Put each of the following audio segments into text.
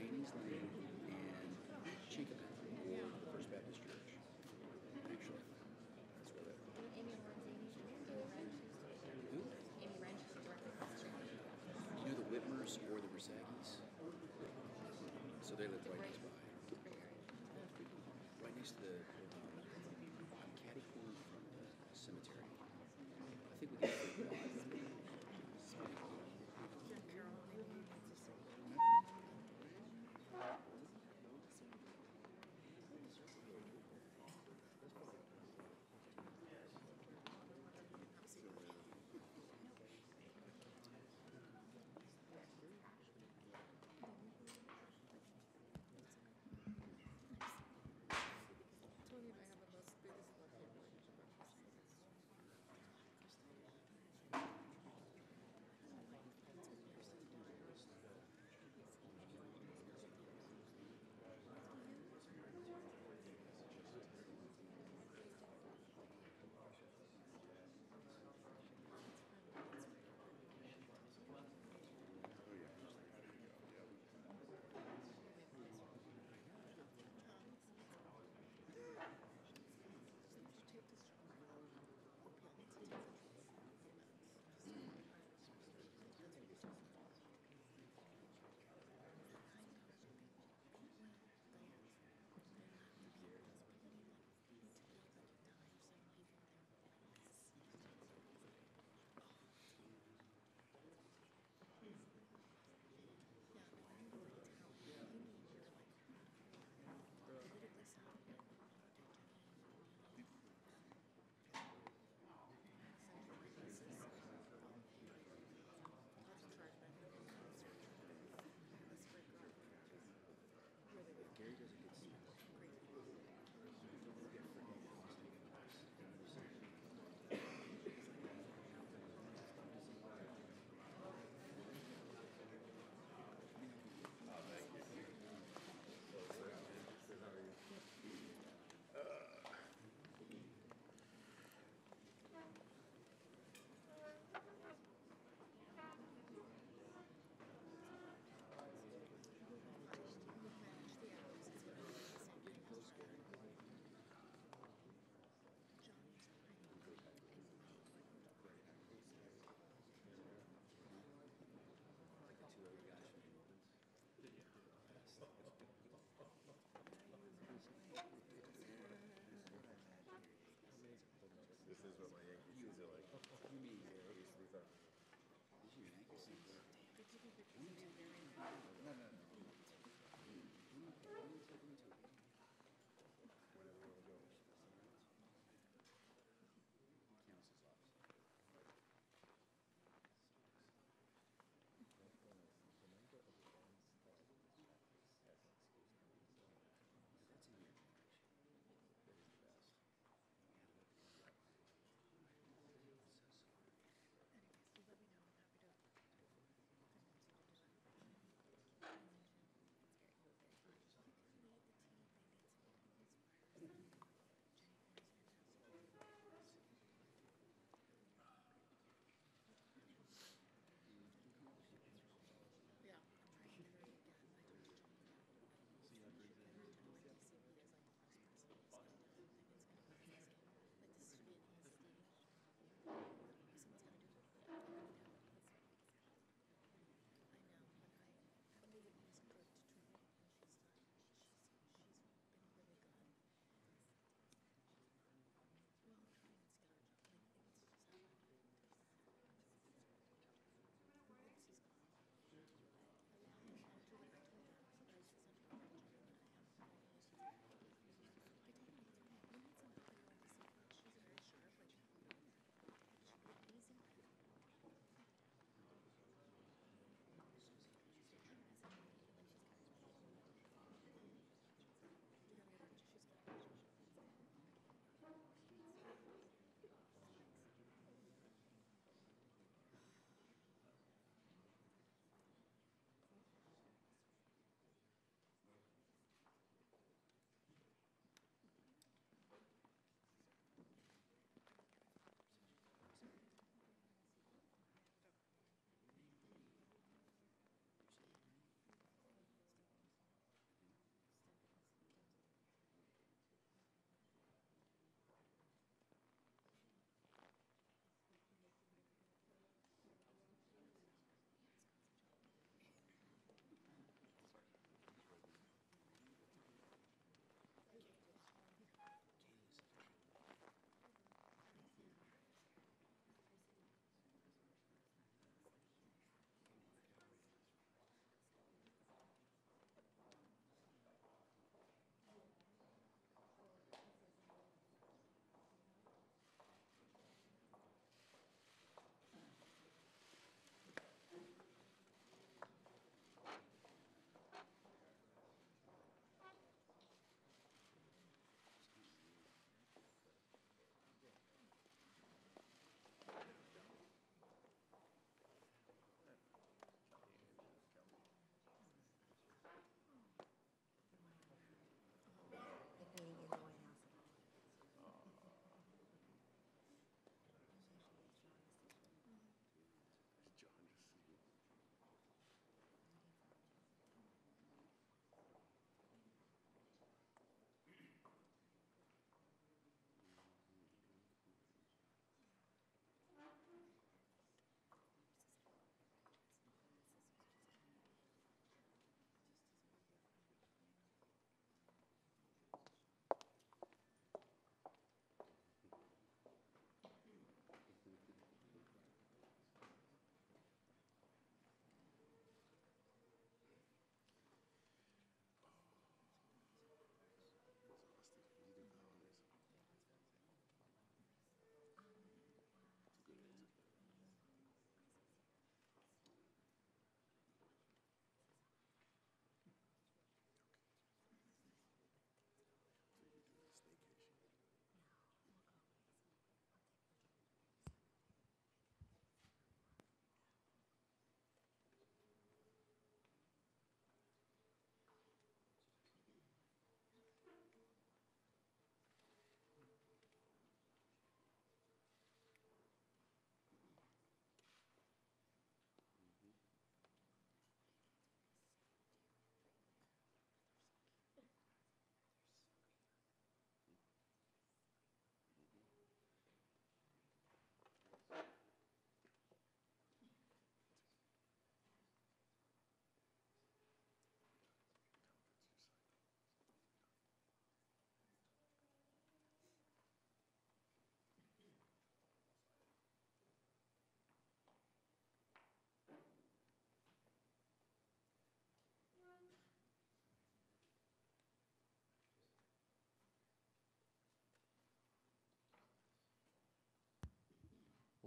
Cheney's Lane and Chincopen, or the First Baptist Church. Actually, that's where that. Amy Lorenzini, Amy Wrench used to be there. Who? Amy Wrench is director of the street. You know the Whitmers or the Versagis? So they live right next by. Right next to the catty corner from the cemetery. I think we can figure it out. Tony and I have the most biggest love hate relationship ever. Gary does a good scene. This is what my Yankee seats are like. You mean These are. these are your Yankee seats? No, no, no. Whenever you want to go. Counsel's office. That's in here. That is the best.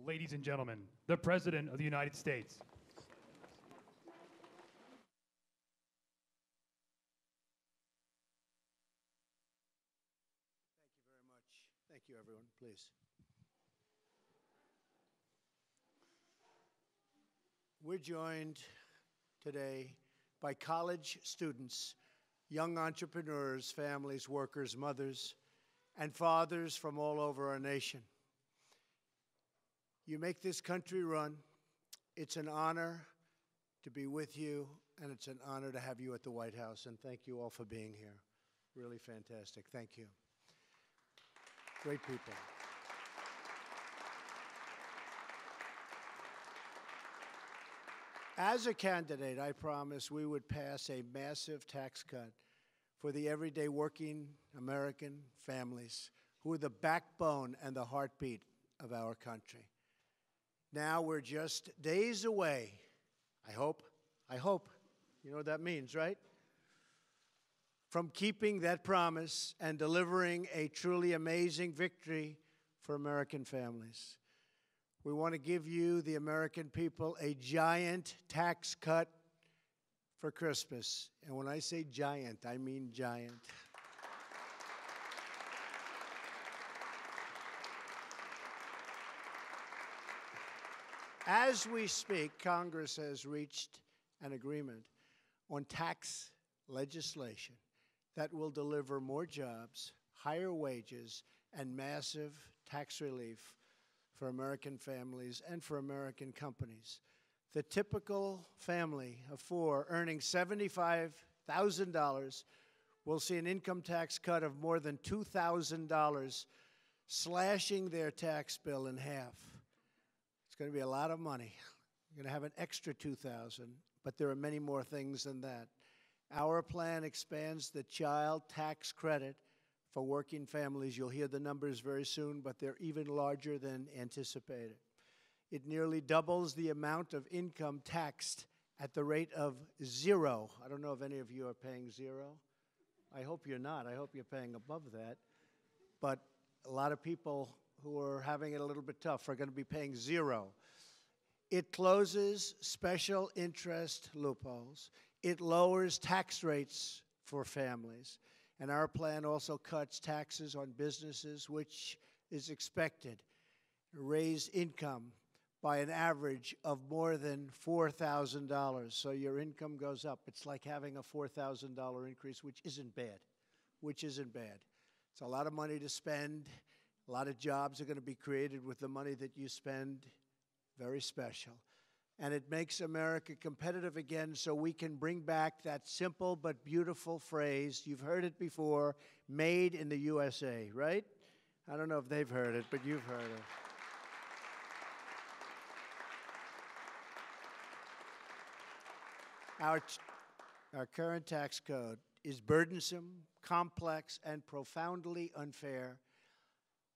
ladies and gentlemen, the President of the United States. Thank you, everyone. Please. We're joined today by college students, young entrepreneurs, families, workers, mothers, and fathers from all over our nation. You make this country run. It's an honor to be with you, and it's an honor to have you at the White House. And thank you all for being here. Really fantastic. Thank you. Great people. As a candidate, I promised we would pass a massive tax cut for the everyday working American families who are the backbone and the heartbeat of our country. Now we're just days away, I hope, you know what that means, right? From keeping that promise and delivering a truly amazing victory for American families. We want to give you, the American people, a giant tax cut for Christmas. And when I say giant, I mean giant. As we speak, Congress has reached an agreement on tax legislation that will deliver more jobs, higher wages, and massive tax relief for American families and for American companies. The typical family of four earning $75,000 will see an income tax cut of more than $2,000, slashing their tax bill in half. It's going to be a lot of money. You're going to have an extra $2,000, but there are many more things than that. Our plan expands the child tax credit for working families. You'll hear the numbers very soon, but they're even larger than anticipated. It nearly doubles the amount of income taxed at the rate of 0. I don't know if any of you are paying 0. I hope you're not. I hope you're paying above that. But a lot of people who are having it a little bit tough are going to be paying 0. It closes special interest loopholes. It lowers tax rates for families. And our plan also cuts taxes on businesses, which is expected to raise income by an average of more than $4,000. So your income goes up. It's like having a $4,000 increase, which isn't bad. It's a lot of money to spend. A lot of jobs are going to be created with the money that you spend. Very special. And it makes America competitive again so we can bring back that simple but beautiful phrase. You've heard it before, made in the USA, right? I don't know if they've heard it, but you've heard it. Our current tax code is burdensome, complex, and profoundly unfair.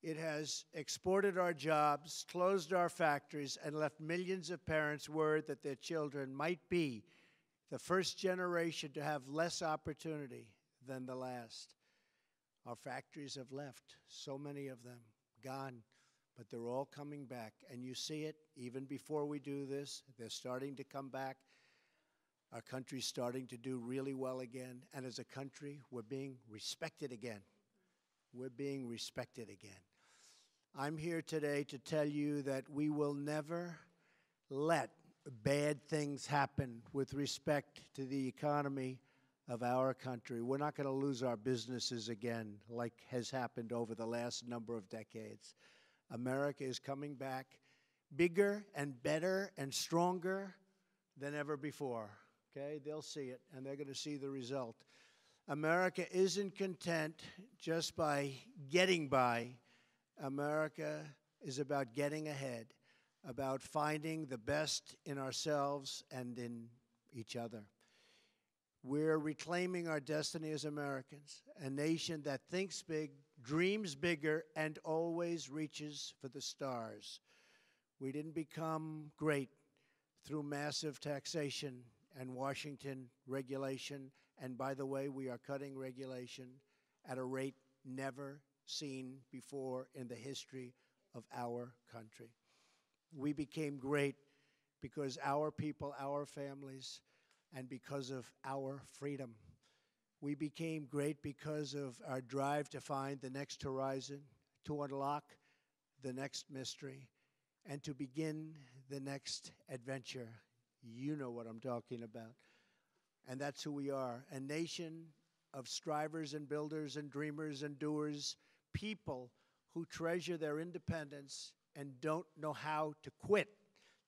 It has exported our jobs, closed our factories, and left millions of parents word that their children might be the first generation to have less opportunity than the last. Our factories have left, so many of them, gone, but they're all coming back. And you see it even before we do this. They're starting to come back. Our country's starting to do really well again. And as a country, we're being respected again. We're being respected again. I'm here today to tell you that we will never let bad things happen with respect to the economy of our country. We're not going to lose our businesses again like has happened over the last number of decades. America is coming back bigger and better and stronger than ever before. Okay? They'll see it, and they're going to see the result. America isn't content just by getting by. America is about getting ahead, about finding the best in ourselves and in each other. We're reclaiming our destiny as Americans, a nation that thinks big, dreams bigger, and always reaches for the stars. We didn't become great through massive taxation and Washington regulation. And by the way, we are cutting regulation at a rate never seen before in the history of our country. We became great because our people, our families, and because of our freedom. We became great because of our drive to find the next horizon, to unlock the next mystery, and to begin the next adventure. You know what I'm talking about. And that's who we are, a nation of strivers and builders and dreamers and doers, people who treasure their independence and don't know how to quit.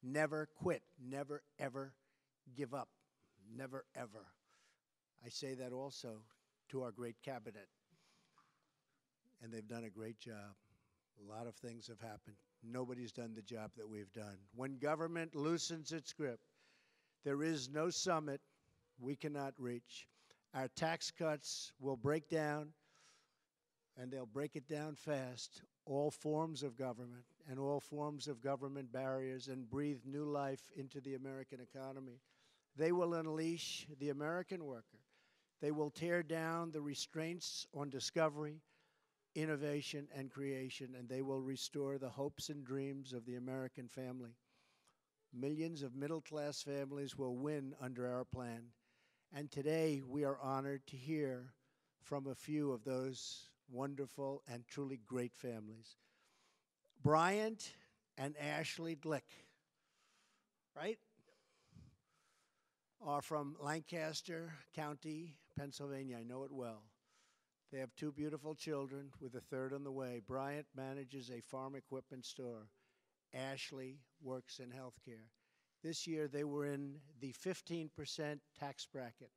Never quit, never ever give up, never ever. I say that also to our great cabinet, and they've done a great job. A lot of things have happened. Nobody's done the job that we've done. When government loosens its grip, there is no summit we cannot reach. Our tax cuts will break down, and they'll break it down fast, all forms of government and all forms of government barriers, and breathe new life into the American economy. They will unleash the American worker. They will tear down the restraints on discovery, innovation, and creation, and they will restore the hopes and dreams of the American family. Millions of middle-class families will win under our plan. And today, we are honored to hear from a few of those wonderful and truly great families. Bryant and Ashley Glick, right? Are from Lancaster County, Pennsylvania. I know it well. They have two beautiful children with a third on the way. Bryant manages a farm equipment store. Ashley works in healthcare. This year, they were in the 15% tax bracket.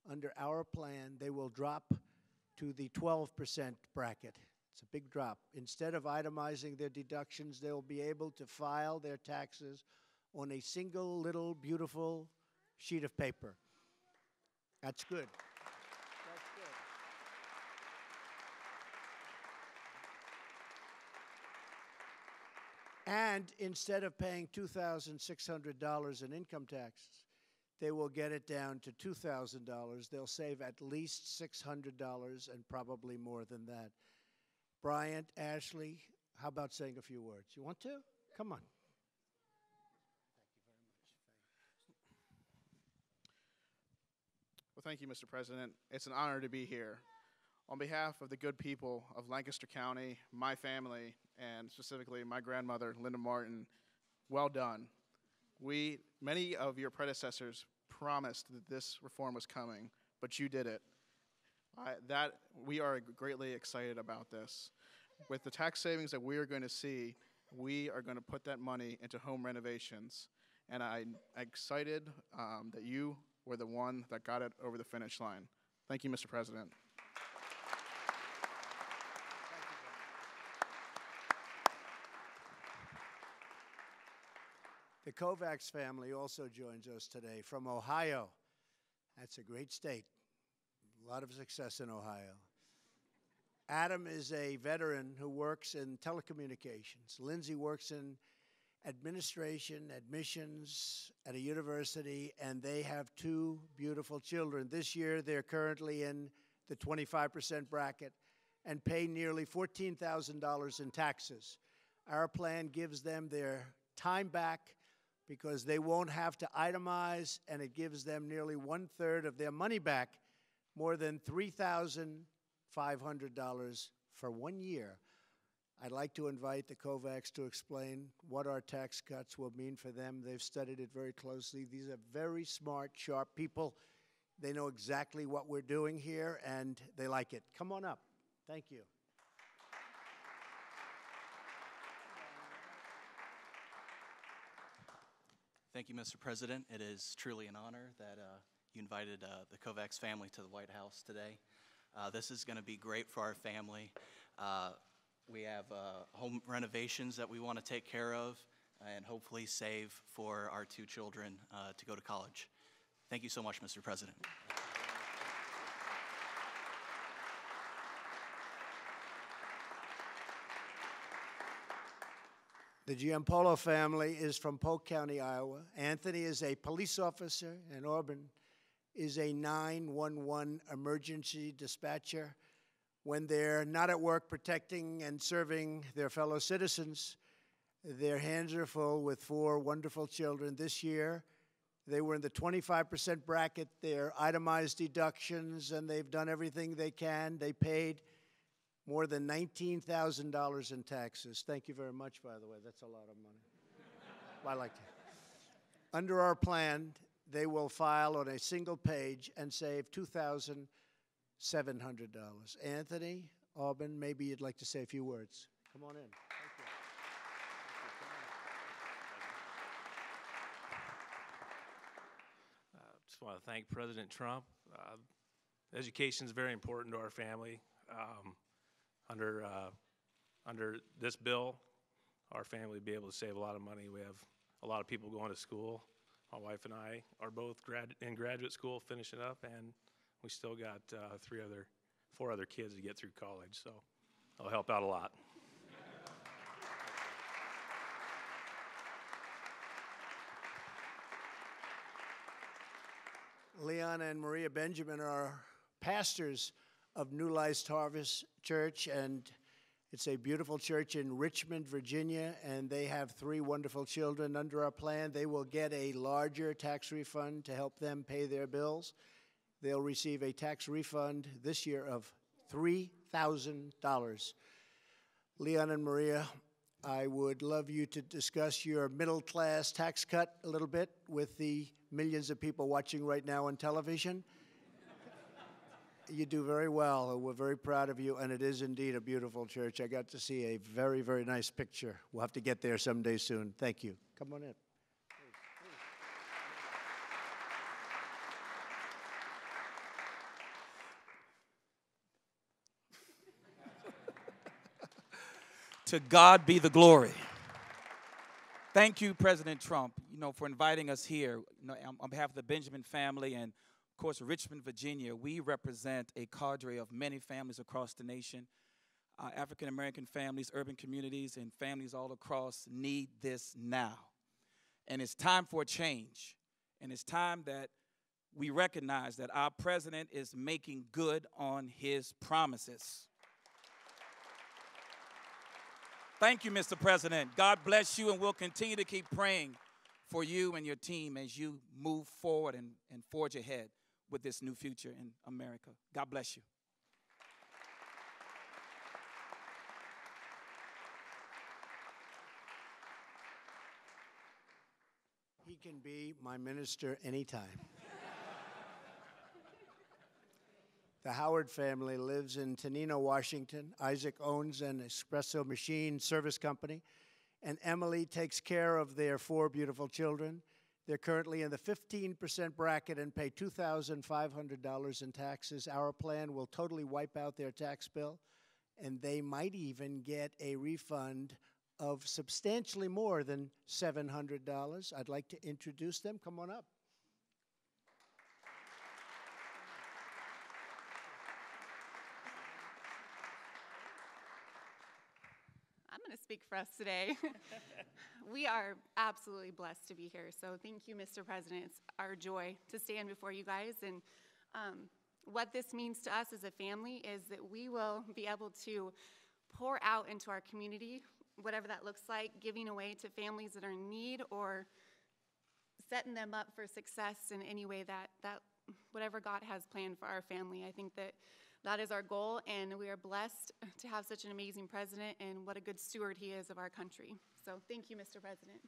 Under our plan, they will drop to the 12% bracket. It's a big drop. Instead of itemizing their deductions, they'll be able to file their taxes on a single little beautiful sheet of paper. That's good. That's good. And instead of paying $2,600 in income taxes, they will get it down to $2,000. They'll save at least $600 and probably more than that. Bryant, Ashley, how about saying a few words? You want to? Come on. Well, thank you, Mr. President. It's an honor to be here. On behalf of the good people of Lancaster County, my family, and specifically my grandmother, Linda Martin, well done. Many of your predecessors promised that this reform was coming, but you did it. We are greatly excited about this. With the tax savings that we are going to see, we are going to put that money into home renovations. And I'm excited that you were the one that got it over the finish line. Thank you, Mr. President. The Kovacs family also joins us today from Ohio. That's a great state. A lot of success in Ohio. Adam is a veteran who works in telecommunications. Lindsay works in administration, admissions at a university, and they have two beautiful children. This year, they're currently in the 25% bracket and pay nearly $14,000 in taxes. Our plan gives them their time back because they won't have to itemize, and it gives them nearly 1/3 of their money back, more than $3,500 for 1 year. I'd like to invite the Kovacs to explain what our tax cuts will mean for them. They've studied it very closely. These are very smart, sharp people. They know exactly what we're doing here, and they like it. Come on up. Thank you. Thank you, Mr. President. It is truly an honor that you invited the Kovacs family to the White House today. This is going to be great for our family. We have home renovations that we want to take care of and hopefully save for our two children to go to college. Thank you so much, Mr. President. The Giampolo family is from Polk County, Iowa. Anthony is a police officer, and Auburn is a 911 emergency dispatcher. When they're not at work protecting and serving their fellow citizens, Their hands are full with 4 wonderful children. This year, they were in the 25% bracket. They're itemized deductions, and they've done everything they can. They paid more than $19,000 in taxes. Thank you very much, by the way. That's a lot of money. I like it. Under our plan, they will file on a single page and save $2,700. Anthony, Auburn, maybe you'd like to say a few words. Come on in. Thank you. Just want to thank President Trump. Education is very important to our family. Under this bill, our family will be able to save a lot of money. We have a lot of people going to school. My wife and I are both in graduate school, finishing up, and we still got 4 other kids to get through college, so it'll help out a lot. Leon and Maria Benjamin are pastors of New Life Harvest Church, and it's a beautiful church in Richmond, Virginia, and they have 3 wonderful children. Under our plan, they will get a larger tax refund to help them pay their bills. They'll receive a tax refund this year of $3,000. Leon and Maria, I would love you to discuss your middle-class tax cut a little bit with the millions of people watching right now on television. You do very well. We're very proud of you, and it is indeed a beautiful church. I got to see a very, very nice picture. We'll have to get there someday soon. Thank you. Come on in. To God be the glory. Thank you, President Trump, for inviting us here. On behalf of the Benjamin family and, of course, Richmond, Virginia, we represent a cadre of many families across the nation. African-American families, urban communities, and families all across need this now. And it's time for a change. And it's time that we recognize that our president is making good on his promises. Thank you, Mr. President. God bless you, and we'll continue to keep praying for you and your team as you move forward and forge ahead with this new future in America. God bless you. He can be my minister anytime. The Howard family lives in Tenino, Washington. Isaac owns an espresso machine service company, and Emily takes care of their 4 beautiful children. They're currently in the 15% bracket and pay $2,500 in taxes. Our plan will totally wipe out their tax bill, and they might even get a refund of substantially more than $700. I'd like to introduce them. Come on up. I'm going to speak for us today. We are absolutely blessed to be here. So thank you, Mr. President. It's our joy to stand before you guys. And what this means to us as a family is that we will be able to pour out into our community, whatever that looks like, giving away to families that are in need or setting them up for success in any way that whatever God has planned for our family. I think that is our goal, and we are blessed to have such an amazing president, and what a good steward he is of our country. So thank you, Mr. President.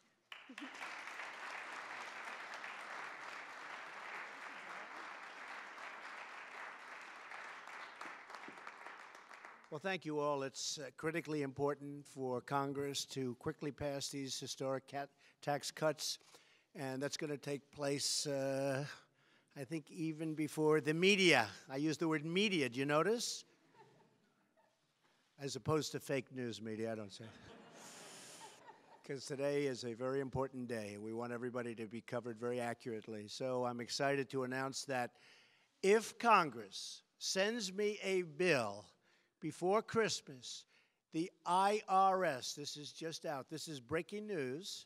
Well, thank you all. It's critically important for Congress to quickly pass these historic tax cuts, and that's going to take place, I think, even before the media. I use the word media. Do you notice? As opposed to fake news media, I don't say. Because today is a very important day. We want everybody to be covered very accurately. So I'm excited to announce that if Congress sends me a bill before Christmas, the IRS, this is just out, this is breaking news,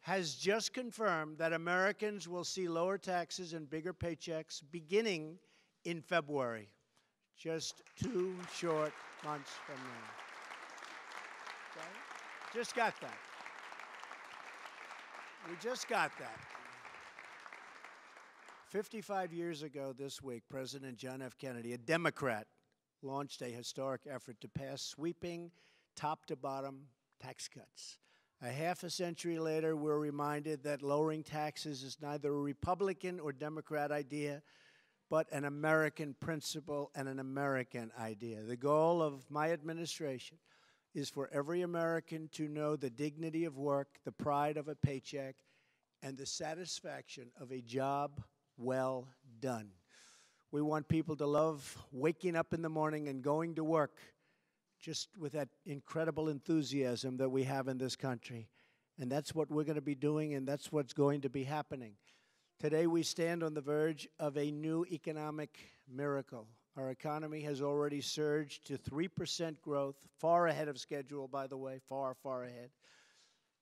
has just confirmed that Americans will see lower taxes and bigger paychecks beginning in February, just 2 short months from now. Okay? Just got that. We just got that. 55 years ago this week, President John F. Kennedy, a Democrat, launched a historic effort to pass sweeping, top-to-bottom tax cuts. A half a century later, we're reminded that lowering taxes is neither a Republican or Democrat idea, but an American principle and an American idea. The goal of my administration is for every American to know the dignity of work, the pride of a paycheck, and the satisfaction of a job well done. We want people to love waking up in the morning and going to work just with that incredible enthusiasm that we have in this country. And that's what we're going to be doing, and that's what's going to be happening. Today, we stand on the verge of a new economic miracle. Our economy has already surged to 3% growth, far ahead of schedule, by the way, far, far ahead,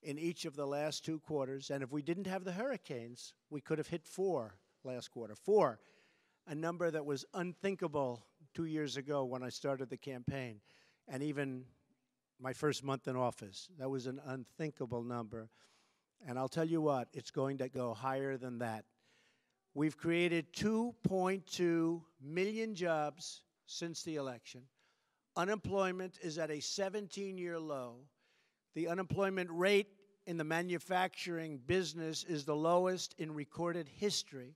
in each of the last 2 quarters. And if we didn't have the hurricanes, we could have hit 4 last quarter. 4, a number that was unthinkable 2 years ago when I started the campaign, and even my first month in office. That was an unthinkable number. And I'll tell you what, it's going to go higher than that. We've created 2.2 million jobs since the election. Unemployment is at a 17-year low. The unemployment rate in the manufacturing business is the lowest in recorded history.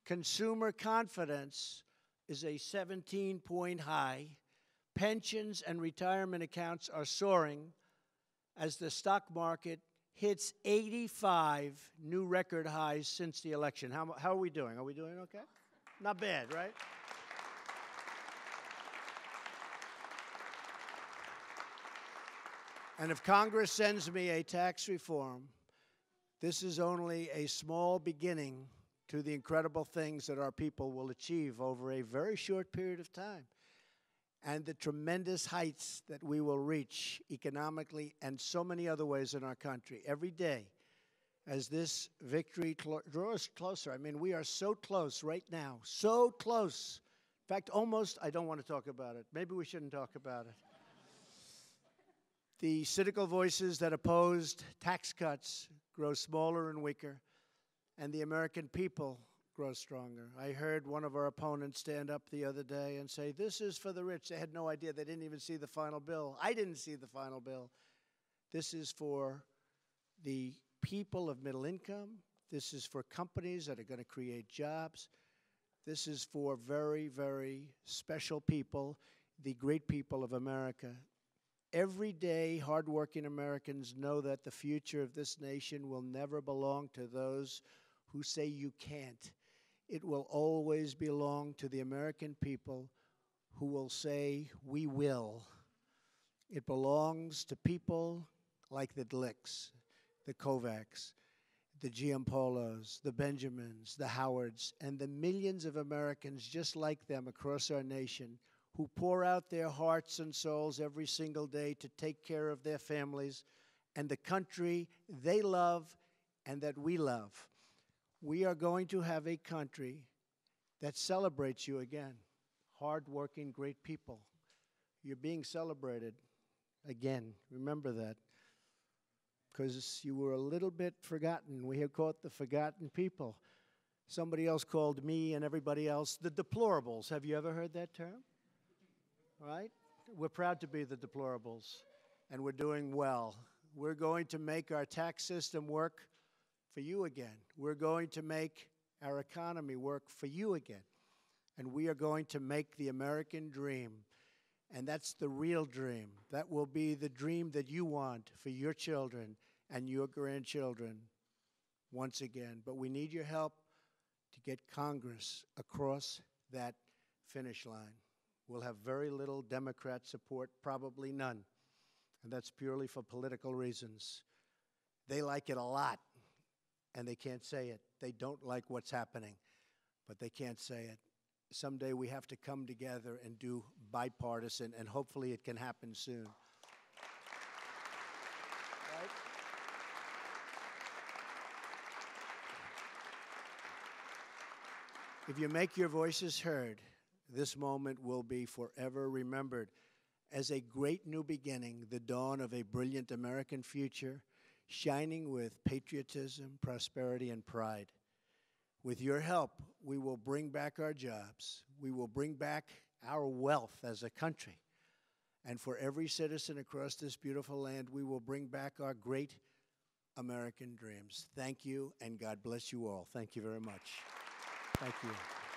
Consumer confidence is a 17-point high. Pensions and retirement accounts are soaring as the stock market hits 85 new record highs since the election. How are we doing? Are we doing okay? Not bad, right? And if Congress sends me a tax reform, this is only a small beginning to the incredible things that our people will achieve over a very short period of time, and the tremendous heights that we will reach economically and so many other ways in our country every day as this victory draws closer. I mean, we are so close right now, so close. In fact, almost, I don't want to talk about it. Maybe we shouldn't talk about it. The cynical voices that opposed tax cuts grow smaller and weaker, and the American people grow stronger. I heard one of our opponents stand up the other day and say, this is for the rich. They had no idea. They didn't even see the final bill. I didn't see the final bill. This is for the people of middle income. This is for companies that are going to create jobs. This is for very, very special people, the great people of America. Every day, hardworking Americans know that the future of this nation will never belong to those who say you can't. It will always belong to the American people who will say, we will. It belongs to people like the Glicks, the Kovacs, the Giampolos, the Benjamins, the Howards, and the millions of Americans just like them across our nation who pour out their hearts and souls every single day to take care of their families and the country they love and that we love. We are going to have a country that celebrates you again. Hard-working, great people. You're being celebrated again. Remember that. Because you were a little bit forgotten. We have caught the forgotten people. Somebody else called me and everybody else the deplorables. Have you ever heard that term? Right? We're proud to be the deplorables, and we're doing well. We're going to make our tax system work for you again. We're going to make our economy work for you again. And we are going to make the American dream. And that's the real dream. That will be the dream that you want for your children and your grandchildren once again. But we need your help to get Congress across that finish line. We'll have very little Democrat support, probably none. And that's purely for political reasons. They like it a lot, and they can't say it. They don't like what's happening, but they can't say it. Someday we have to come together and do bipartisan, and hopefully it can happen soon. Right? If you make your voices heard, this moment will be forever remembered as a great new beginning, the dawn of a brilliant American future. shining with patriotism, prosperity, and pride. With your help, we will bring back our jobs. We will bring back our wealth as a country. And for every citizen across this beautiful land, we will bring back our great American dreams. Thank you, and God bless you all. Thank you very much. Thank you.